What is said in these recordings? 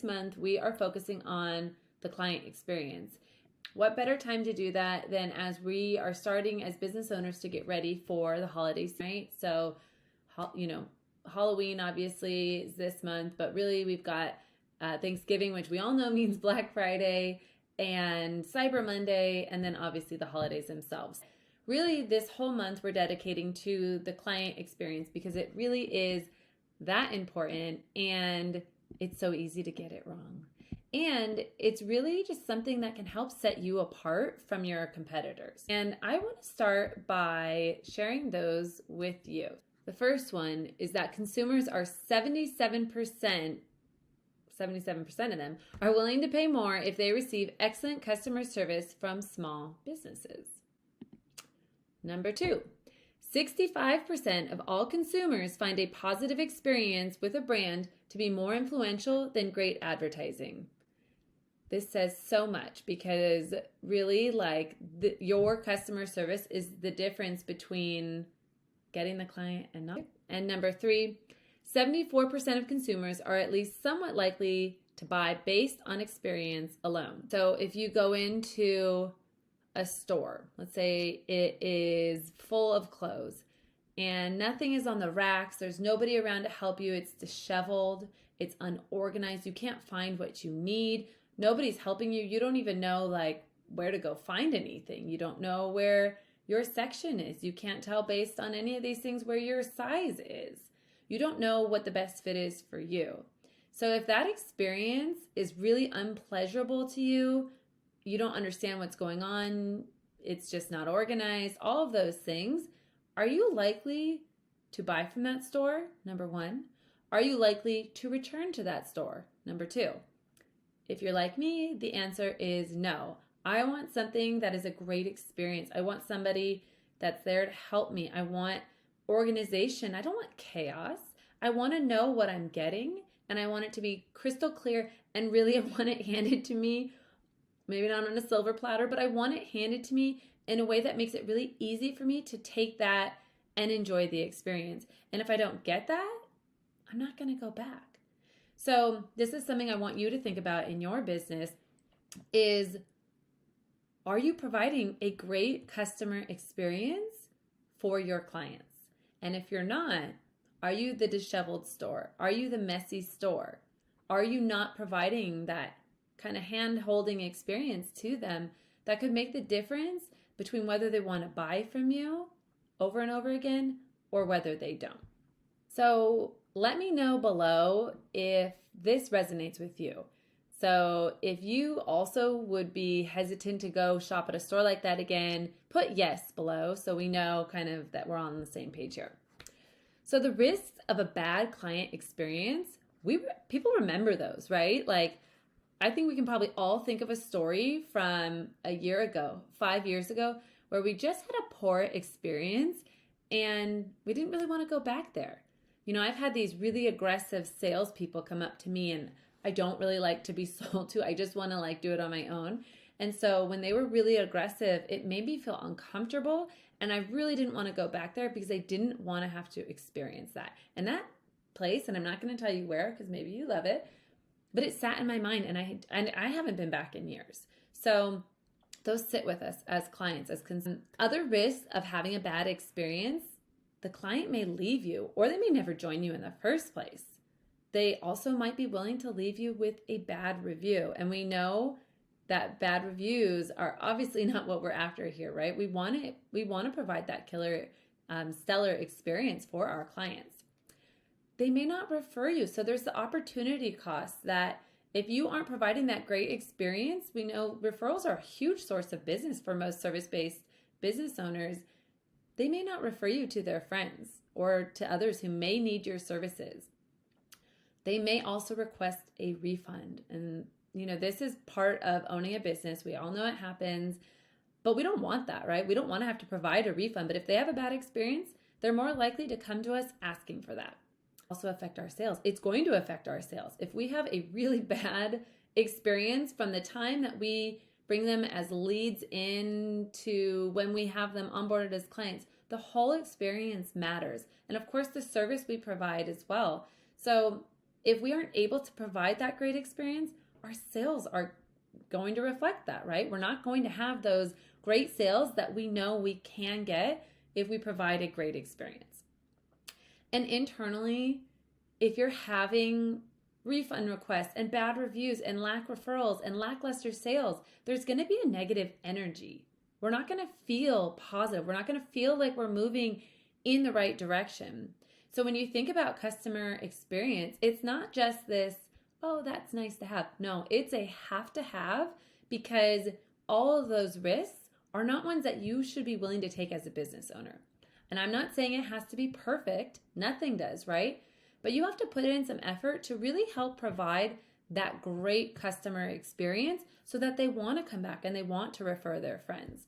this month we are focusing on the client experience. What better time to do that than as we are starting as business owners to get ready for the holidays, right? So, Halloween obviously is this month, but really we've got Thanksgiving, which we all know means Black Friday, and Cyber Monday, and then obviously the holidays themselves. Really, this whole month we're dedicating to the client experience because it really is that important, and it's so easy to get it wrong. And it's really just something that can help set you apart from your competitors. And I want to start by sharing those with you. The first one is that consumers are 77% of them are willing to pay more if they receive excellent customer service from small businesses. Number 2, 65% of all consumers find a positive experience with a brand to be more influential than great advertising. This says so much because really your customer service is the difference between getting the client and not. And number 3, 74% of consumers are at least somewhat likely to buy based on experience alone. So if you go into a store, let's say it is full of clothes and nothing is on the racks, there's nobody around to help you, it's disheveled, it's unorganized, you can't find what you need, nobody's helping you, you don't even know where to go find anything, you don't know where your section is, you can't tell based on any of these things where your size is. You don't know what the best fit is for you. So if that experience is really unpleasurable to you, you don't understand what's going on, it's just not organized, all of those things, are you likely to buy from that store? Number 1. Are you likely to return to that store? Number 2. If you're like me, the answer is no. I want something that is a great experience. I want somebody that's there to help me. I want organization. I don't want chaos. I want to know what I'm getting, and I want it to be crystal clear, and really I want it handed to me, maybe not on a silver platter, but I want it handed to me in a way that makes it really easy for me to take that and enjoy the experience. And if I don't get that, I'm not going to go back. So this is something I want you to think about in your business is, are you providing a great customer experience for your clients? And if you're not, are you the disheveled store? Are you the messy store? Are you not providing that kind of hand-holding experience to them that could make the difference between whether they want to buy from you over and over again or whether they don't? So let me know below if this resonates with you. So if you also would be hesitant to go shop at a store like that again, put yes below so we know kind of that we're on the same page here. So the risks of a bad client experience, people remember those, right? I think we can probably all think of a story from a year ago, 5 years ago, where we just had a poor experience and we didn't really want to go back there. I've had these really aggressive salespeople come up to me, and I don't really like to be sold to. I just want to do it on my own. And so when they were really aggressive, it made me feel uncomfortable, and I really didn't want to go back there because I didn't want to have to experience that. And that place, and I'm not going to tell you where because maybe you love it, but it sat in my mind, and I haven't been back in years. So those sit with us as clients, as consumers. Other risks of having a bad experience, the client may leave you, or they may never join you in the first place. They also might be willing to leave you with a bad review. And we know that bad reviews are obviously not what we're after here, right? We want to provide that killer, stellar experience for our clients. They may not refer you. So there's the opportunity cost that if you aren't providing that great experience, we know referrals are a huge source of business for most service-based business owners. They may not refer you to their friends or to others who may need your services. They may also request a refund. And, this is part of owning a business. We all know it happens, but we don't want that, right? We don't want to have to provide a refund. But if they have a bad experience, they're more likely to come to us asking for that. Also affect our sales. It's going to affect our sales. If we have a really bad experience from the time that we bring them as leads in to when we have them onboarded as clients, the whole experience matters. And of course, the service we provide as well. So if we aren't able to provide that great experience, our sales are going to reflect that, right? We're not going to have those great sales that we know we can get if we provide a great experience. And internally, if you're having refund requests and bad reviews and lack referrals and lackluster sales, there's going to be a negative energy. We're not going to feel positive. We're not going to feel like we're moving in the right direction. So when you think about customer experience, it's not just this, oh, that's nice to have. No, it's a have to have, because all of those risks are not ones that you should be willing to take as a business owner. And I'm not saying it has to be perfect. Nothing does, right? But you have to put in some effort to really help provide that great customer experience so that they want to come back and they want to refer their friends.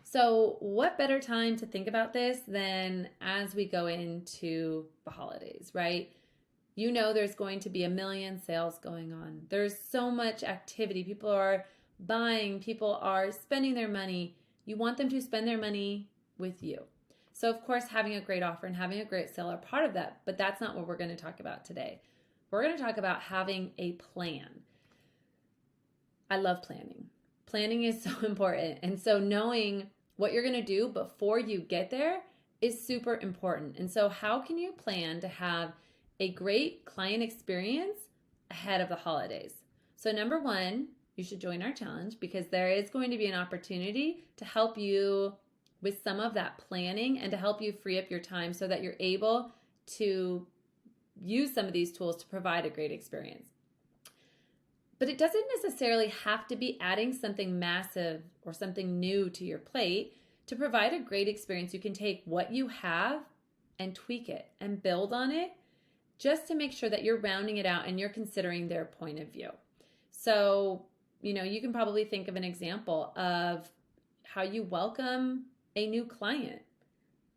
So what better time to think about this than as we go into the holidays, right? You know there's going to be a million sales going on. There's so much activity. People are buying. People are spending their money. You want them to spend their money with you. So, of course, having a great offer and having a great sale are part of that, but that's not what we're going to talk about today. We're going to talk about having a plan. I love planning. Planning is so important. And so knowing what you're going to do before you get there is super important. And so how can you plan to have a great client experience ahead of the holidays? So number one, you should join our challenge, because there is going to be an opportunity to help you with some of that planning and to help you free up your time so that you're able to use some of these tools to provide a great experience. But it doesn't necessarily have to be adding something massive or something new to your plate. To provide a great experience, you can take what you have and tweak it and build on it, just to make sure that you're rounding it out and you're considering their point of view. So, you can probably think of an example of how you welcome a new client.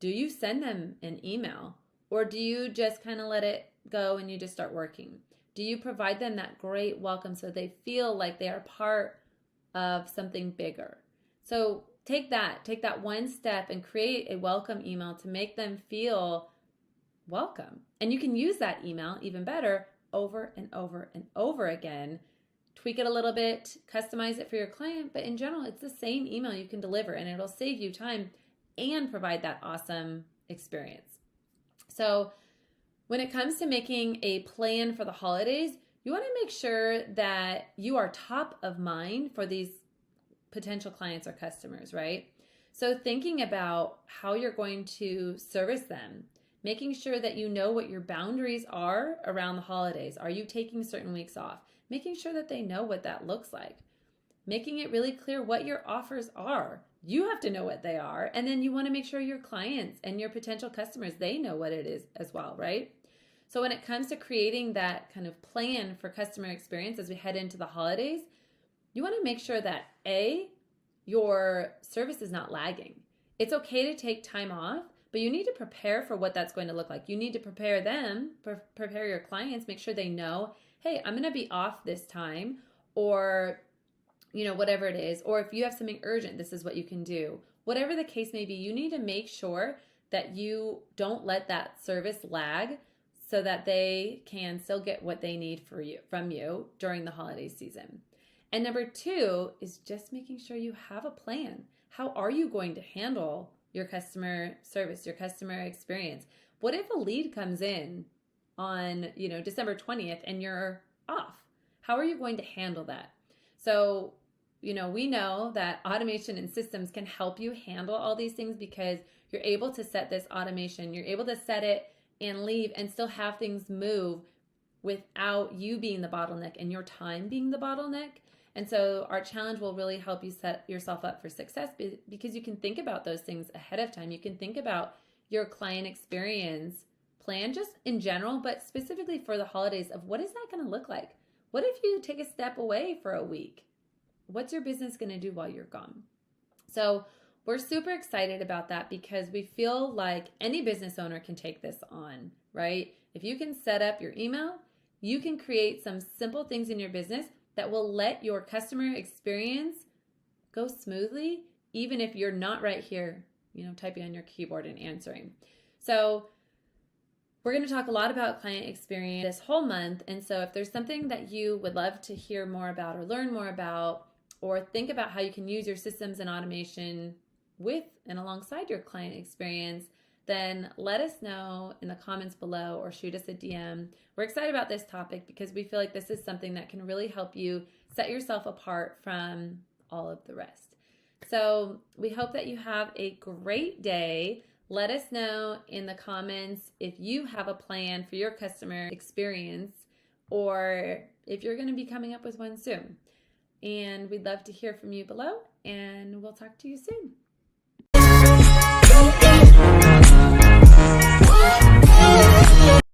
Do you send them an email, or do you just kind of let it go and you just start working? Do you provide them that great welcome so they feel like they are part of something bigger? So take that one step and create a welcome email to make them feel welcome. And you can use that email even better over and over and over again. Tweak it a little bit, customize it for your client, but in general, it's the same email you can deliver, and it'll save you time and provide that awesome experience. So when it comes to making a plan for the holidays, you want to make sure that you are top of mind for these potential clients or customers, right? So thinking about how you're going to service them, making sure that you know what your boundaries are around the holidays. Are you taking certain weeks off? Making sure that they know what that looks like. Making it really clear what your offers are. You have to know what they are. And then you want to make sure your clients and your potential customers, they know what it is as well, right? So when it comes to creating that kind of plan for customer experience as we head into the holidays, you want to make sure that your service is not lagging. It's okay to take time off, but you need to prepare for what that's going to look like. You need to prepare them, prepare your clients, make sure they know, hey, I'm going to be off this time, or, whatever it is. Or if you have something urgent, this is what you can do. Whatever the case may be, you need to make sure that you don't let that service lag so that they can still get what they need from you during the holiday season. And number two is just making sure you have a plan. How are you going to handle your customer service, your customer experience? What if a lead comes in on, December 20th and you're off? How are you going to handle that? So, we know that automation and systems can help you handle all these things, because you're able to set this automation, you're able to set it and leave and still have things move without you being the bottleneck and your time being the bottleneck. And so our challenge will really help you set yourself up for success, because you can think about those things ahead of time. You can think about your client experience plan just in general, but specifically for the holidays, of what is that going to look like? What if you take a step away for a week? What's your business going to do while you're gone? So we're super excited about that, because we feel like any business owner can take this on, right? If you can set up your email, you can create some simple things in your business that will let your customer experience go smoothly, even if you're not right here, typing on your keyboard and answering. So We're going to talk a lot about client experience this whole month. And so if there's something that you would love to hear more about or learn more about, or think about how you can use your systems and automation with and alongside your client experience, then let us know in the comments below or shoot us a DM. We're excited about this topic because we feel like this is something that can really help you set yourself apart from all of the rest. So we hope that you have a great day. Let us know in the comments if you have a plan for your customer experience or if you're going to be coming up with one soon. And we'd love to hear from you below, and we'll talk to you soon.